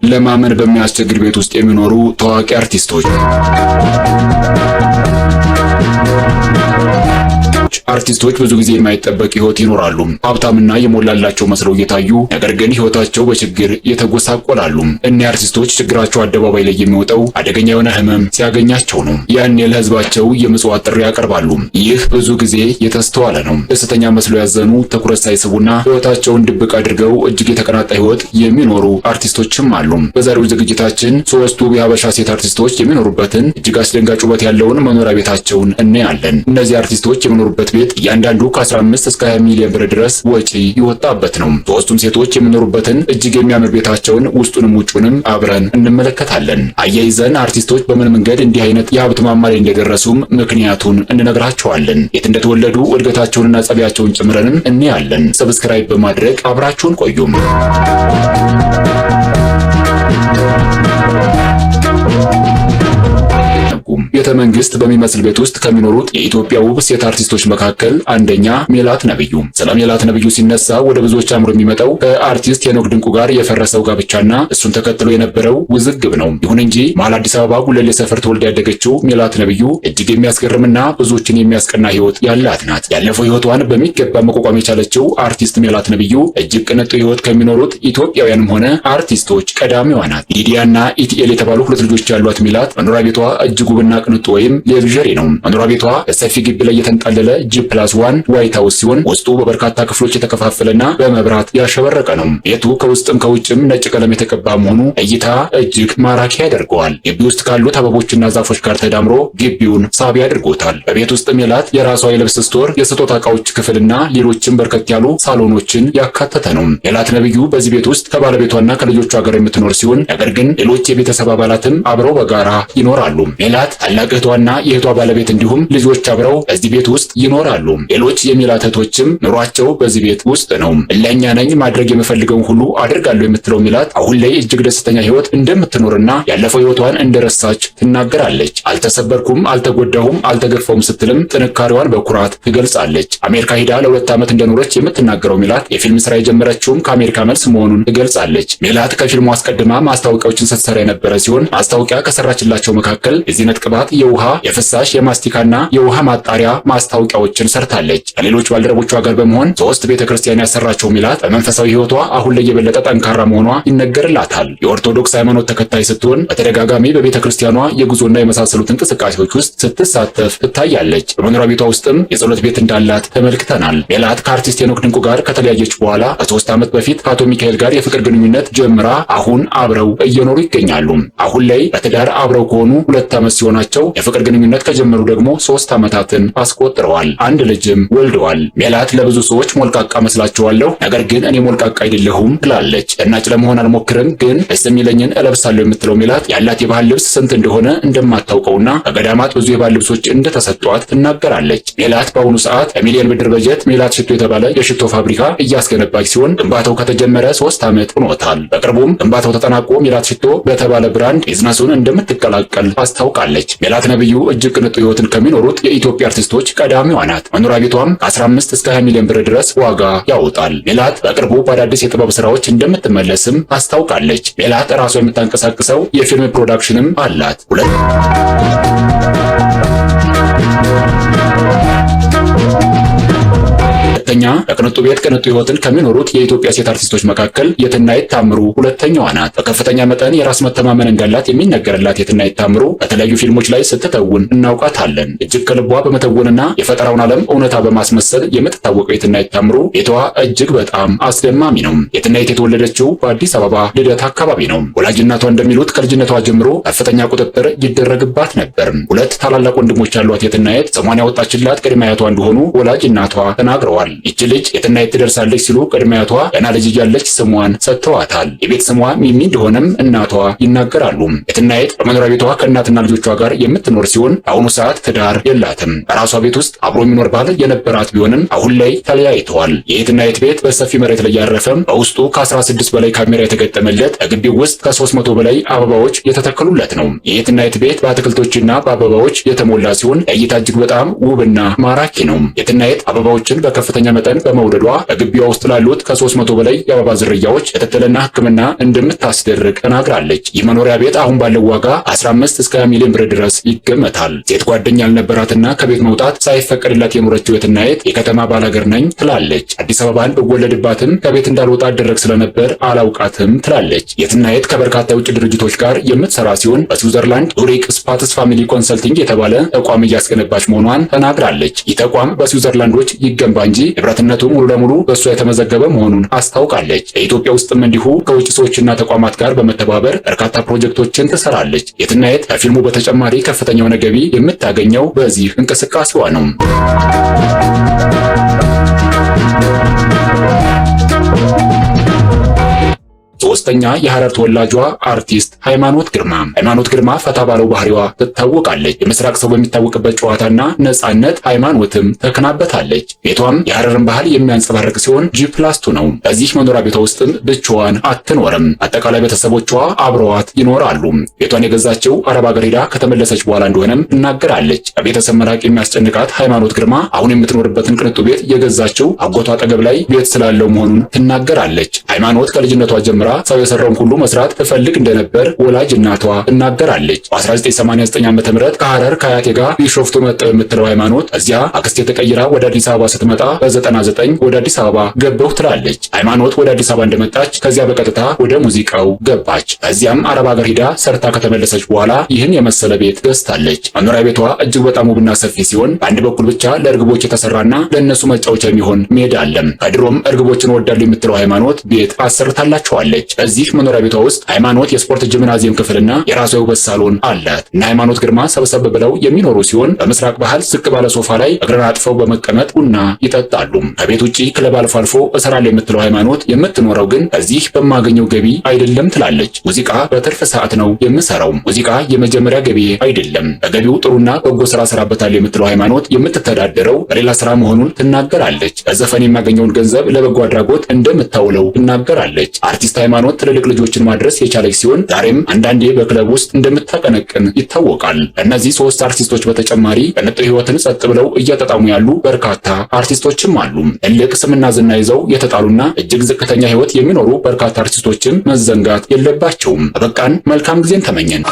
ለማመን በሚያስቸግር ቤት ውስጥ የሚኖሩ ታዋቂ አርቲስቶች። አርቲስቶች ብዙ ጊዜ የማይጠበቅ ህይወት ይኖራሉ። ሀብታምና የሞላላቸው መስለው እየታዩ ነገር ግን ህይወታቸው በችግር የተጎሳቆላሉ። እኒህ አርቲስቶች ችግራቸው አደባባይ ላይ የሚወጣው አደገኛ የሆነ ህመም ሲያገኛቸው ነው። ያኔ ለህዝባቸው የምጽዋት ጥሪ ያቀርባሉ። ይህ ብዙ ጊዜ የተስተዋለ ነው። ደስተኛ መስለው ያዘኑ፣ ትኩረት ሳይስቡና ህይወታቸውን ድብቅ አድርገው እጅግ የተቀናጣ ህይወት የሚኖሩ አርቲስቶችም አሉ። በዛሬው ዝግጅታችን ሶስቱ የሀበሻ ሴት አርቲስቶች የሚኖሩበትን እጅግ አስደንጋጭ ውበት ያለውን መኖሪያ ቤታቸውን እናያለን። እነዚህ አርቲስቶች የሚኖሩበት ቤት እያንዳንዱ ከ15 እስከ 20 ሚሊዮን ብር ድረስ ወጪ ይወጣበት ነው። ሶስቱም ሴቶች የሚኖሩበትን እጅግ የሚያምር ቤታቸውን ውስጡንም ውጩንም አብረን እንመለከታለን። አያይዘን አርቲስቶች በምን መንገድ እንዲህ አይነት የሀብት ማማ ላይ እንደደረሱም ምክንያቱን እንነግራቸዋለን። የት እንደተወለዱ እድገታቸውንና ጸባያቸውን ጭምረንም እናያለን። ሰብስክራይብ በማድረግ አብራችሁን ቆዩም። ቤተ መንግስት በሚመስል ቤት ውስጥ ከሚኖሩት የኢትዮጵያ ውብ ሴት አርቲስቶች መካከል አንደኛ ሜላት ነብዩ። ስለ ሜላት ነብዩ ሲነሳ ወደ ብዙዎች አእምሮ የሚመጣው ከአርቲስት ሄኖክ ድንቁ ጋር የፈረሰው ጋብቻና እሱን ተከትሎ የነበረው ውዝግብ ነው። ይሁን እንጂ መሀል አዲስ አበባ ጉለሌ ሰፈር ተወልዳ ያደገችው ሜላት ነብዩ እጅግ የሚያስገርምና ብዙዎችን የሚያስቀና ህይወት ያላት ናት። ያለፈው ህይወቷን በሚገባ መቋቋም የቻለችው አርቲስት ሜላት ነብዩ እጅግ ቅንጡ ህይወት ከሚኖሩት ኢትዮጵያውያንም ሆነ አርቲስቶች ቀዳሚዋ ናት። ሊዲያና ኢቲኤል የተባሉ ሁለት ልጆች ያሏት ሜላት መኖሪያ ቤቷ እጅግ ውብና ቅንጡ ወይም ሌክዠሪ ነው። መኖሪያ ቤቷ በሰፊ ግቢ ላይ የተንጣለለ G+1 ዋይት ሃውስ ሲሆን ውስጡ በበርካታ ክፍሎች የተከፋፈለና በመብራት ያሸበረቀ ነው። ቤቱ ከውስጥም ከውጭም ነጭ ቀለም የተቀባ መሆኑ እይታ እጅግ ማራኪ ያደርገዋል። ግቢ ውስጥ ካሉት አበቦችና ዛፎች ጋር ተዳምሮ ግቢውን ሳቢ አድርጎታል። በቤት ውስጥ ሜላት የራሷ የልብስ ስቶር፣ የስጦታ ዕቃዎች ክፍልና ሌሎችም በርከት ያሉ ሳሎኖችን ያካተተ ነው። ሜላት ነብዩ በዚህ ቤት ውስጥ ከባለቤቷና ከልጆቿ ጋር የምትኖር ሲሆን ነገር ግን ሌሎች የቤተሰብ አባላትም አብረው በጋራ ይኖራሉ። ሜላት ታላቅ እህቷና የእህቷ ባለቤት እንዲሁም ልጆች አብረው በዚህ ቤት ውስጥ ይኖራሉ። ሌሎች የሜላት እህቶችም ኑሯቸው በዚህ ቤት ውስጥ ነው። እለኛ ነኝ ማድረግ የምፈልገውን ሁሉ አድርጋለሁ የምትለው ሜላት አሁን ላይ እጅግ ደስተኛ ህይወት እንደምትኖርና ያለፈው ህይወቷን እንደረሳች ትናገራለች። አልተሰበርኩም፣ አልተጎዳሁም፣ አልተገፋውም ስትልም ጥንካሬዋን በኩራት ትገልጻለች። አሜሪካ ሄዳ ለ2 ዓመት እንደኖረች የምትናገረው ሜላት የፊልም ስራ የጀመረችውም ከአሜሪካ መልስ መሆኑን ትገልጻለች። ሜላት ከፊልሙ አስቀድማ ማስታወቂያዎችን ስትሰራ የነበረ ሲሆን ማስታወቂያ ከሰራችላቸው መካከል የዚህነት ቅባት፣ የውሃ፣ የፍሳሽ፣ የማስቲካና የውሃ ማጣሪያ ማስታወቂያዎችን ሰርታለች። ከሌሎች ባልደረቦቿ ጋር በመሆን 3 ቤተክርስቲያን ያሰራቸው ሜላት በመንፈሳዊ ህይወቷ አሁን ላይ የበለጠ ጠንካራ መሆኗ ይነገርላታል። የኦርቶዶክስ ሃይማኖት ተከታይ ስትሆን በተደጋጋሚ በቤተክርስቲያኗ የጉዞና የመሳሰሉት እንቅስቃሴዎች ውስጥ ስትሳተፍ ትታያለች። በመኖሪያ ቤቷ ውስጥም የጸሎት ቤት እንዳላት ተመልክተናል። ሜላት ከአርቲስት ሄኖክ ድንቁ ጋር ከተለያየች በኋላ ከ3 ዓመት በፊት ከአቶ ሚካኤል ጋር የፍቅር ግንኙነት ጀምራ አሁን አብረው እየኖሩ ይገኛሉ። አሁን ላይ በትዳር አብረው ከሆኑ 2 ዓመት ሲሆናቸው የፍቅር ግንኙነት ከጀመሩ ደግሞ 3 ዓመታትን አስቆጥረዋል። አንድ ልጅም ወልደዋል። ሜላት ለብዙ ሰዎች ሞልቃቃ መስላቸዋለሁ፣ ነገር ግን እኔ ሞልቃቃ አይደለሁም ትላለች። ዘናጭ ለመሆን አልሞክርም፣ ግን ደስ የሚለኝን እለብሳለሁ የምትለው ሜላት ያላት የባህል ልብስ ስንት እንደሆነ እንደማታውቀውና ከገዳማት ብዙ የባህል ልብሶች እንደተሰጧት ትናገራለች። ሜላት በአሁኑ ሰዓት በሚሊዮን ብር በጀት ሜላት ሽቶ የተባለ የሽቶ ፋብሪካ እያስገነባች ሲሆን ግንባታው ከተጀመረ 3 ዓመት ሆኖታል። በቅርቡም ግንባታው ተጠናቆ ሜላት ሽቶ በተባለ ብራንድ ቢዝነሱን እንደምትቀላቀል አስታውቃለች። ሜላት ነብዩ እጅግ ቅንጡ ህይወትን ከሚኖሩት የኢትዮጵያ አርቲስቶች ቀዳሚዋ ናት። መኖሪያ ቤቷም ከ15 እስከ 20 ሚሊዮን ብር ድረስ ዋጋ ያወጣል። ሜላት በቅርቡ በአዳዲስ የጥበብ ስራዎች እንደምትመለስም አስታውቃለች። ሜላት ራሷ የምታንቀሳቅሰው የፊልም ፕሮዳክሽንም አላት። ሁለተኛ በቅንጡ ቤት ቅንጡ ህይወትን ከሚኖሩት የኢትዮጵያ ሴት አርቲስቶች መካከል የትናየት ታምሩ ሁለተኛዋ ናት። በከፍተኛ መጠን የራስ መተማመን እንዳላት የሚነገርላት የትናየት ታምሩ በተለያዩ ፊልሞች ላይ ስትተውን እናውቃታለን። እጅግ ከልቧ በመተወንና የፈጠራውን ዓለም እውነታ በማስመሰል የምትታወቀው የትናየት ታምሩ ቤቷ እጅግ በጣም አስደማሚ ነው። የትናየት የተወለደችው በአዲስ አበባ ልደታ አካባቢ ነው። ወላጅ እናቷ እንደሚሉት ከልጅነቷ ጀምሮ ከፍተኛ ቁጥጥር ይደረግባት ነበር። 2 ታላላቅ ወንድሞች ያሏት የትናየት ስሟን ያወጣችላት ቅድመ አያቷ እንደሆኑ ወላጅ እናቷ ተናግረዋል። ይቺ ልጅ የትናየት ትደርሳለች ሲሉ ቅድመ አያቷ ገና ልጅ እያለች ስሟን ሰጥተዋታል። የቤት ስሟ ሚሚ እንደሆነም እናቷ ይናገራሉ። የትናየት በመኖሪያ ቤቷ ከእናትና ልጆቿ ጋር የምትኖር ሲሆን በአሁኑ ሰዓት ትዳር የላትም። በራሷ ቤት ውስጥ አብሮ የሚኖር ባል የነበራት ቢሆንም አሁን ላይ ተለያይተዋል። የትናየት ቤት በሰፊ መሬት ላይ ያረፈም በውስጡ ከ16 በላይ ካሜራ የተገጠመለት በግቢው ውስጥ ከ300 በላይ አበባዎች የተተከሉለት ነው። የትናየት ቤት በአትክልቶችና በአበባዎች የተሞላ ሲሆን ለእይታ እጅግ በጣም ውብና ማራኪ ነው። የትናየት አበባዎችን በከፍተኛ በከፍተኛ መጠን በመውደዷ በግቢዋ ውስጥ ላሉት ከ300 በላይ የአበባ ዝርያዎች ክትትልና ሕክምና እንደምታስደርግ ተናግራለች። ይህ መኖሪያ ቤት አሁን ባለው ዋጋ 15 እስከ 20 ሚሊዮን ብር ድረስ ይገመታል። ሴት ጓደኛ ያልነበራትና ከቤት መውጣት ሳይፈቀድላት የኖረችው የትናየት የከተማ ባላገር ነኝ ትላለች። አዲስ አበባን ብወለድባትም ከቤት እንዳልወጣ አደረግ ስለነበር አላውቃትም ትላለች። የትናየት ከበርካታ የውጭ ድርጅቶች ጋር የምትሰራ ሲሆን በስዊዘርላንድ ዙሪክ ስፓትስ ፋሚሊ ኮንሰልቲንግ የተባለ ተቋም እያስገነባች መሆኗን ተናግራለች። ይህ ተቋም በስዊዘርላንዶች ይገንባ እንጂ ንብረትነቱ ሙሉ ለሙሉ በእሷ የተመዘገበ መሆኑን አስታውቃለች። በኢትዮጵያ ውስጥም እንዲሁ ከውጭ ሰዎችና ተቋማት ጋር በመተባበር በርካታ ፕሮጀክቶችን ትሰራለች። የትናየት ከፊልሙ በተጨማሪ ከፍተኛ የሆነ ገቢ የምታገኘው በዚህ እንቅስቃሴዋ ነው። ሶስተኛ የሐረር ተወላጇ አርቲስት ሃይማኖት ግርማ። ሃይማኖት ግርማ ፈታ ባለው ባህሪዋ ትታወቃለች። የምስራቅ ሰው በሚታወቅበት ጨዋታና ነጻነት ሃይማኖትም ተከናበታለች። ቤቷም የሐረርን ባህል የሚያንጸባርቅ ሲሆን ጂ+2 ነው። በዚህ መኖሪያ ቤቷ ውስጥም ብቻዋን አትኖርም። አጠቃላይ ቤተሰቦቿ አብረዋት ይኖራሉ። ቤቷን የገዛችው አረብ ሀገር ሄዳ ከተመለሰች በኋላ እንደሆነም ትናገራለች። ከቤተሰብ መራቅ የሚያስጨንቃት ሃይማኖት ግርማ አሁን የምትኖርበትን ቅንጡ ቤት የገዛችው አጎቷ አጠገብ ላይ ቤት ስላለው መሆኑን ትናገራለች። ሃይማኖት ከልጅነቷ ጀምራ ሰው የሰራውን ሁሉ መስራት ትፈልግ እንደነበር ወላጅ እናቷ ትናገራለች። በ1989 ዓ.ም ከሐረር ከአያቴ ጋር ቢሾፍቱ መጣሁ የምትለው ሃይማኖት እዚያ አክስቴ ተቀይራ ወደ አዲስ አበባ ስትመጣ በ99 ወደ አዲስ አበባ ገባሁ ትላለች። ሃይማኖት ወደ አዲስ አበባ እንደመጣች ከዚያ በቀጥታ ወደ ሙዚቃው ገባች። ከዚያም አረብ ሀገር ሄዳ ሰርታ ከተመለሰች በኋላ ይህን የመሰለ ቤት ገዝታለች። መኖሪያ ቤቷ እጅግ በጣም ውብና ሰፊ ሲሆን በአንድ በኩል ብቻ ለእርግቦች የተሰራና ለእነሱ መጫወቻ የሚሆን ሜዳ አለም። ከድሮም እርግቦችን ወዳለሁ የምትለው ሃይማኖት ቤት አሰርታላቸዋለች። በዚህ መኖሪያ ቤቷ ውስጥ ሃይማኖት የስፖርት ጂምናዚየም ክፍልና የራሷ የውበት ሳሎን አላት። እና ሃይማኖት ግርማ ሰብሰብ ብለው የሚኖሩ ሲሆን በምስራቅ ባህል ዝቅ ባለ ሶፋ ላይ እግርን አጥፈው በመቀመጥ ቡና ይጠጣሉ። ከቤት ውጪ ክለብ አልፎ አልፎ እሰራለሁ የምትለው ሃይማኖት የምትኖረው ግን ከዚህ በማገኘው ገቢ አይደለም ትላለች። ሙዚቃ በትርፍ ሰዓት ነው የምሰራው። ሙዚቃ የመጀመሪያ ገቢ አይደለም። በገቢው ጥሩና በጎ ስራ ሰራበታል የምትለው ሃይማኖት የምትተዳደረው በሌላ ስራ መሆኑን ትናገራለች። በዘፈን የማገኘውን ገንዘብ ለበጎ አድራጎት እንደምታውለው ትናገራለች። አርቲስት ሃይማኖት ትልልቅ ልጆችን ማድረስ የቻለች ሲሆን ዛሬም አንዳንዴ በክለብ ውስጥ እንደምታቀነቅን ይታወቃል። እነዚህ ሶስት አርቲስቶች በተጨማሪ በንጡ ህይወትን ጸጥ ብለው እያጣጣሙ ያሉ በርካታ አርቲስቶችም አሉ። ትልቅ ስምና ዝና ይዘው የተጣሉና እጅግ ዝቅተኛ ህይወት የሚኖሩ በርካታ አርቲስቶችም መዘንጋት የለባቸውም። በበቃን መልካም ጊዜን ተመኘን።